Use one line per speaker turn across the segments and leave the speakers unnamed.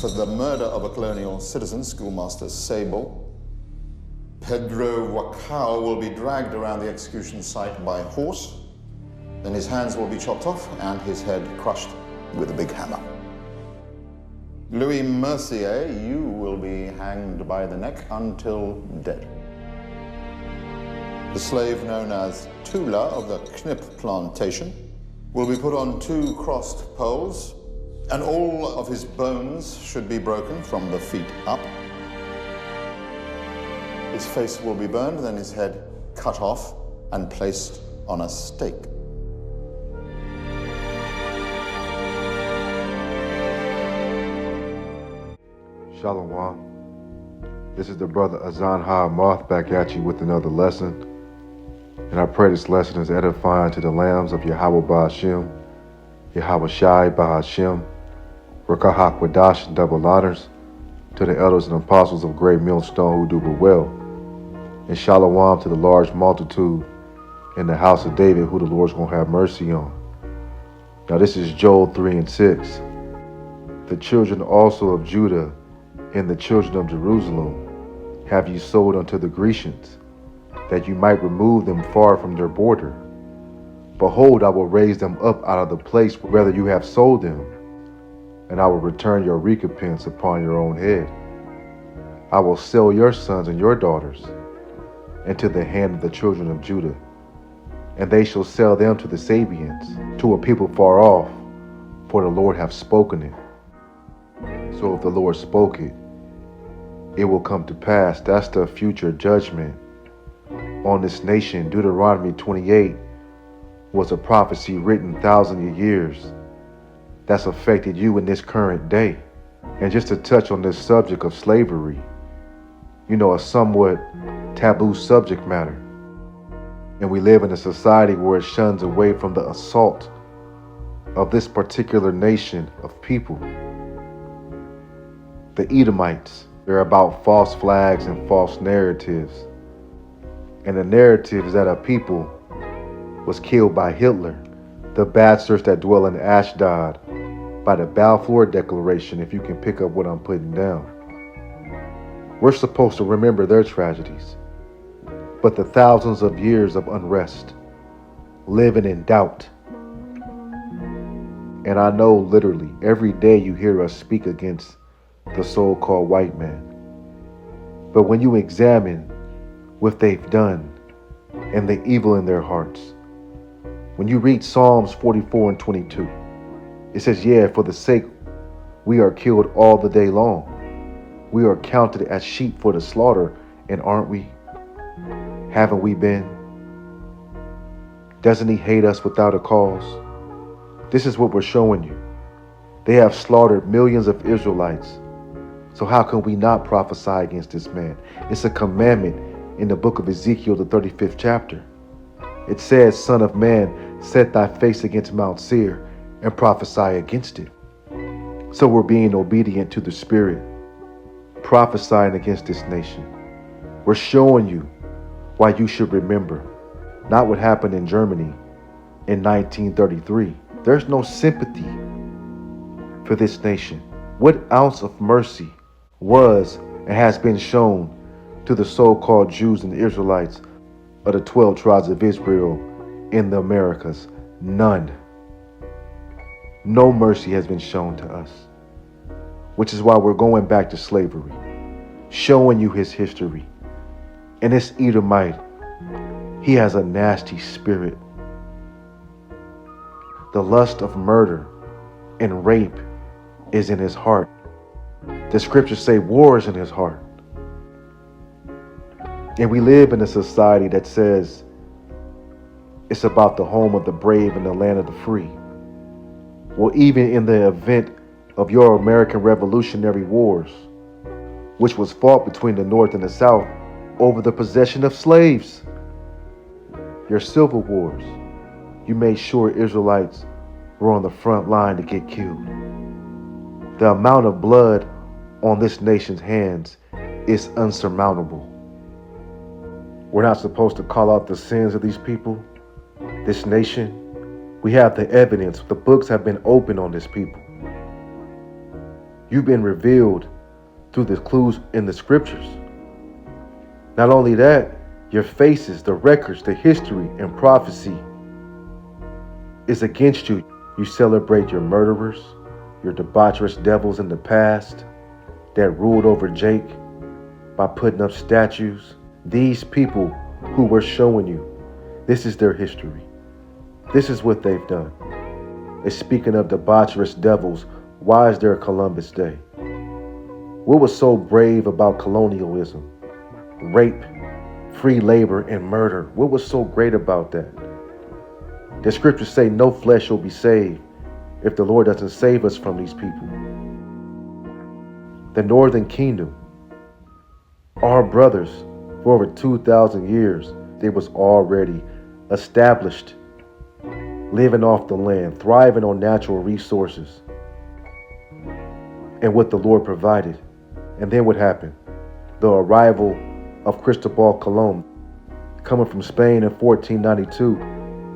for the murder of a colonial citizen, Schoolmaster Sable. Pedro Wakao will be dragged around the execution site by horse. Then his hands will be chopped off and his head crushed with a big hammer. Louis Mercier, you will be hanged by the neck until dead. The slave known as Tula of the Knip plantation will be put on 2 crossed poles, and all of his bones should be broken from the feet up. His face will be burned, then his head cut off and placed on a stake.
Shalom. This is the brother Azan Ha Ahmath back at you with another lesson. And I pray this lesson is edifying to the lambs of Yahweh Ba'ashem, Yahweh Shai Ba'ashem, Rakahak Wadash and double honors, to the elders and apostles of Great Millstone who do but well, and Shalom to the large multitude in the house of David who the Lord's going to have mercy on. Now this is Joel 3 and 6. The children also of Judah and the children of Jerusalem have you sold unto the Grecians, that you might remove them far from their border. Behold, I will raise them up out of the place whether you have sold them, and I will return your recompense upon your own head. I will sell your sons and your daughters into the hand of the children of Judah, and they shall sell them to the Sabians, to a people far off, for the Lord hath spoken it. So if the Lord spoke it, it will come to pass. That's the future judgment on this nation. Deuteronomy 28 was a prophecy written thousands of years that's affected you in this current day. And just to touch on this subject of slavery, you know, a somewhat taboo subject matter. And we live in a society where it shuns away from the assault of this particular nation of people. The Edomites, they're about false flags and false narratives. And the narrative is that a people was killed by Hitler, the bastards that dwell in Ashdod, by the Balfour Declaration, if you can pick up what I'm putting down. We're supposed to remember their tragedies, but the thousands of years of unrest, living in doubt. And I know literally every day you hear us speak against the so-called white man. But when you examine what they've done and the evil in their hearts, when you read Psalms 44 and 22, it says, yeah, for the sake we are killed all the day long. We are counted as sheep for the slaughter, and aren't we? Haven't we been? Doesn't he hate us without a cause? This is what we're showing you. They have slaughtered millions of Israelites. So how can we not prophesy against this man? It's a commandment in the book of Ezekiel, the 35th chapter. It says, Son of man, set thy face against Mount Seir and prophesy against it. So we're being obedient to the Spirit, prophesying against this nation. We're showing you why you should remember, not what happened in Germany in 1933. There's no sympathy for this nation. What ounce of mercy was and has been shown to the so-called Jews and the Israelites of the 12 tribes of Israel in the Americas? None. No mercy has been shown to us, which is why we're going back to slavery, showing you his history. And this Edomite, he has a nasty spirit. The lust of murder and rape is in his heart. The scriptures say war is in his heart. And we live in a society that says it's about the home of the brave and the land of the free. Well, even in the event of your American Revolutionary Wars, which was fought between the North and the South over the possession of slaves, your civil wars, you made sure Israelites were on the front line to get killed. The amount of blood on this nation's hands is unsurmountable. We're not supposed to call out the sins of these people, this nation. We have the evidence. The books have been opened on this people. You've been revealed through the clues in the scriptures. Not only that, your faces, the records, the history, and prophecy is against you. You celebrate your murderers, your debaucherous devils in the past that ruled over Jake by putting up statues. These people who we're showing you, this is their history. This is what they've done. And speaking of debaucherous devils, why is there a Columbus Day? What was so brave about colonialism? Rape, free labor, and murder. What was so great about that? The scriptures say no flesh will be saved if the Lord doesn't save us from these people. The Northern Kingdom, our brothers, for over 2,000 years, they was already established, living off the land, thriving on natural resources and what the Lord provided. And then what happened? The arrival of Cristobal Colon coming from Spain in 1492,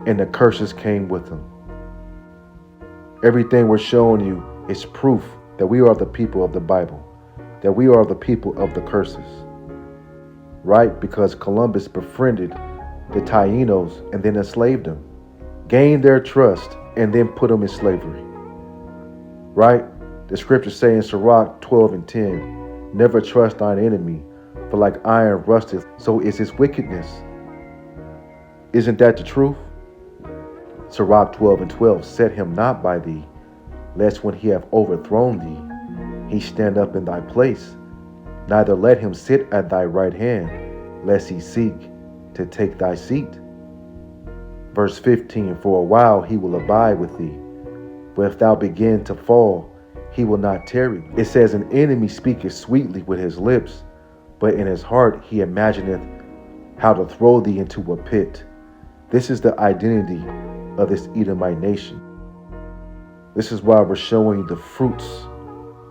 and the curses came with him. Everything we're showing you is proof that we are the people of the Bible, that we are the people of the curses, right? Because Columbus befriended the Taínos and then enslaved them, gained their trust, and then put them in slavery, right? The scriptures say in Sirach 12:10, never trust thine enemy, for like iron rusteth, so is his wickedness. Isn't that the truth? Sirach 12:12, set him not by thee, lest when he have overthrown thee, he stand up in thy place. Neither let him sit at thy right hand, lest he seek to take thy seat. Verse 15, for a while he will abide with thee, but if thou begin to fall, he will not tarry. It says, an enemy speaketh sweetly with his lips, but in his heart he imagineth how to throw thee into a pit. This is the identity of this Edomite nation. This is why we're showing you the fruits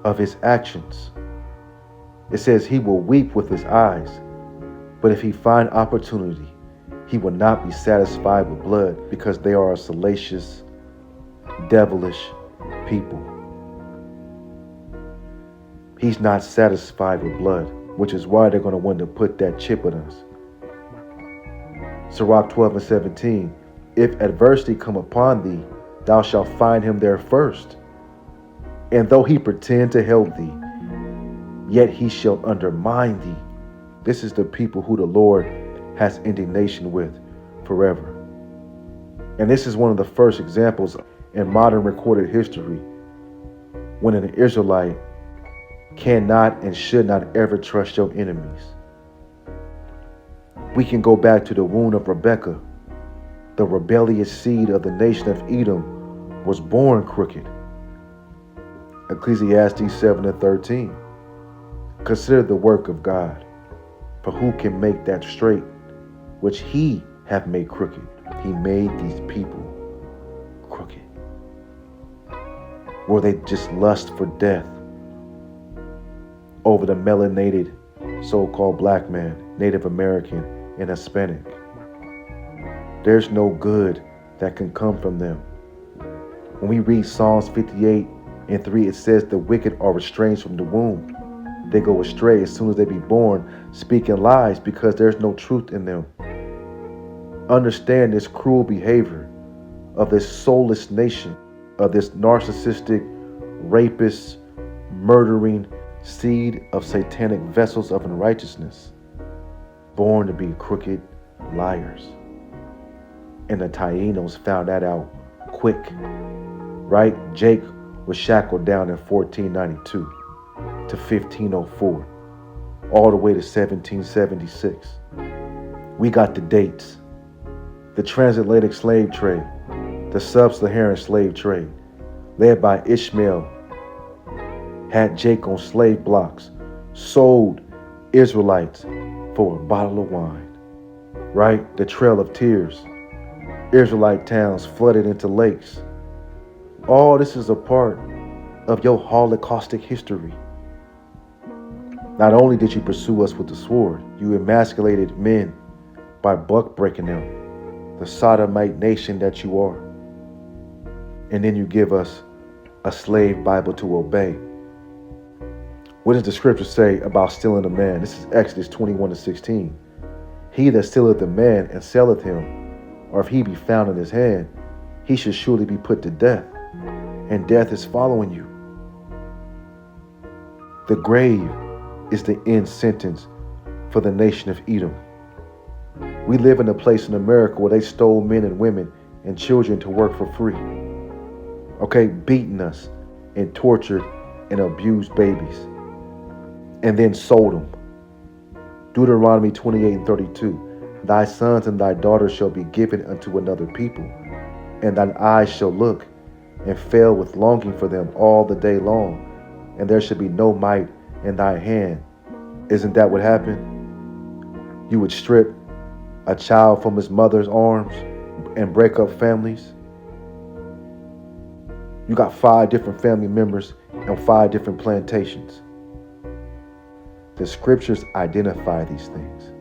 of his actions. It says he will weep with his eyes, but if he find opportunity, he will not be satisfied with blood, because they are a salacious, devilish people. He's not satisfied with blood, which is why they're going to want to put that chip in us. Sirach 12:17, if adversity come upon thee, thou shalt find him there first. And though he pretend to help thee, yet he shall undermine thee. This is the people who the Lord has indignation with forever. And this is one of the first examples in modern recorded history when an Israelite cannot and should not ever trust your enemies. We can go back to the wound of Rebekah. The rebellious seed of the nation of Edom was born crooked. Ecclesiastes 7:13. Consider the work of God, for who can make that straight which he hath made crooked? He made these people crooked. Were they just lust for death over the melanated so-called black man, Native American, and Hispanic? There's no good that can come from them. When we read Psalms 58:3, it says the wicked are estranged from the womb. They go astray as soon as they be born, speaking lies because there's no truth in them. Understand this cruel behavior of this soulless nation, of this narcissistic, rapist, murdering seed of satanic vessels of unrighteousness, born to be crooked liars. And the Taínos found that out quick, right? Jake was shackled down in 1492 to 1504, all the way to 1776. We got the dates. The transatlantic slave trade, the sub-Saharan slave trade, led by Ishmael, had Jake on slave blocks, sold Israelites for a bottle of wine, right? The Trail of Tears, Israelite towns flooded into lakes. All this is a part of your holocaustic history. Not only did you pursue us with the sword, you emasculated men by buck breaking them, the sodomite nation that you are. And then you give us a slave Bible to obey. What does the scripture say about stealing a man? This is Exodus 21-16. He that stealeth a man and selleth him, or if he be found in his hand, he should surely be put to death, and death is following you. The grave is the end sentence for the nation of Edom. We live in a place in America where they stole men and women and children to work for free. Okay, beating us and tortured and abused babies, and then sold them. Deuteronomy 28:32. Thy sons and thy daughters shall be given unto another people, and thine eyes shall look and fail with longing for them all the day long, and there shall be no might in thy hand. Isn't that what happened? You would strip a child from his mother's arms and break up families. You got 5 different family members on 5 different plantations. The scriptures identify these things.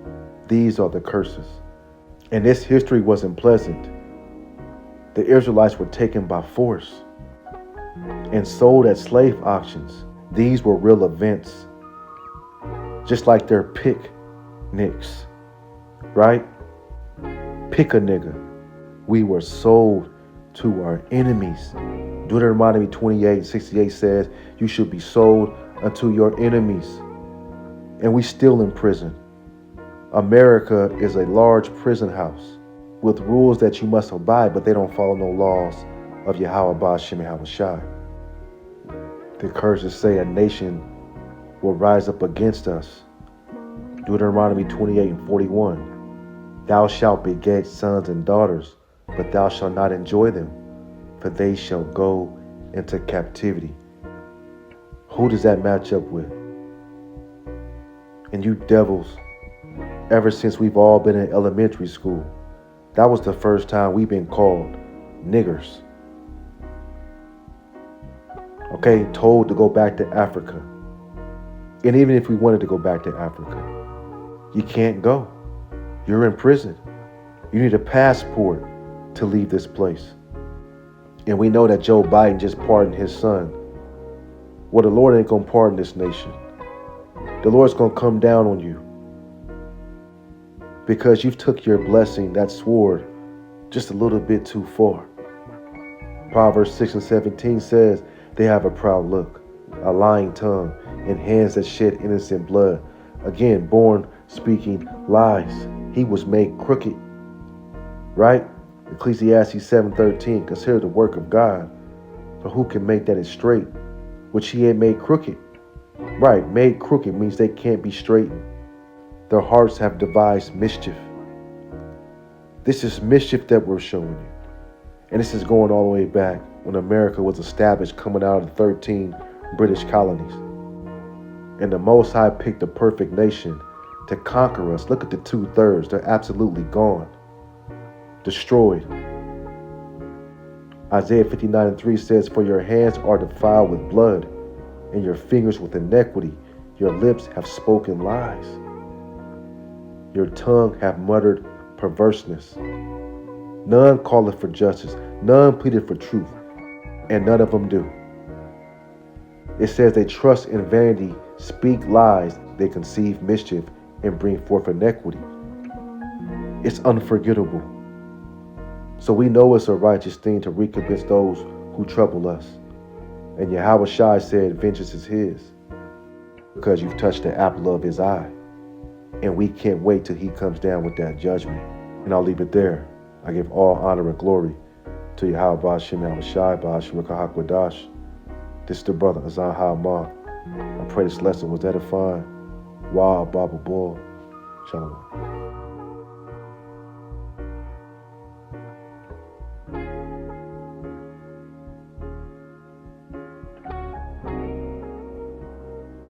These are the curses. And this history wasn't pleasant. The Israelites were taken by force and sold at slave auctions. These were real events, just like their picnics, right? Pick a nigga. We were sold to our enemies. Deuteronomy 28:68 says, you should be sold unto your enemies. And we still in prison. America is a large prison house with rules that you must abide, but they don't follow no laws of Yahweh Ba'ashem Yahushai. The curses say a nation will rise up against us. Deuteronomy 28:41. Thou shalt beget sons and daughters, but thou shalt not enjoy them, for they shall go into captivity. Who does that match up with? And you devils, ever since we've all been in elementary school, that was the first time we've been called niggers. Okay, told to go back to Africa. And even if we wanted to go back to Africa, you can't go. You're in prison. You need a passport to leave this place. And we know that Joe Biden just pardoned his son. Well, the Lord ain't gonna pardon this nation. The Lord's gonna come down on you because you've took your blessing, that sword, just a little bit too far. Proverbs 6:17 says, they have a proud look, a lying tongue, and hands that shed innocent blood. Again, born speaking lies. He was made crooked, right? Ecclesiastes 7:13, consider the work of God, for who can make that is straight, which he had made crooked? Right, made crooked means they can't be straightened. Their hearts have devised mischief. This is mischief that we're showing you. And this is going all the way back when America was established, coming out of the 13 British colonies. And the Most High picked the perfect nation to conquer us. Look at the 2/3. They're absolutely gone. Destroyed. Isaiah 59:3 says, for your hands are defiled with blood, and your fingers with iniquity. Your lips have spoken lies. Your tongue have muttered perverseness. None calleth for justice, none pleaded for truth, and none of them do. It says they trust in vanity, speak lies, they conceive mischief, and bring forth iniquity. It's unforgettable. So we know it's a righteous thing to recompense those who trouble us. And Yahweh Shai said, vengeance is his, because you've touched the apple of his eye. And we can't wait till he comes down with that judgment. And I'll leave it there. I give all honor and glory to Yahweh Ba'ashem Yahushai, Ba'ashem Hakwadash. This is the brother Azan Ha Ahmath. I pray this lesson was edifying. Wow, Baba Bull. Shalom.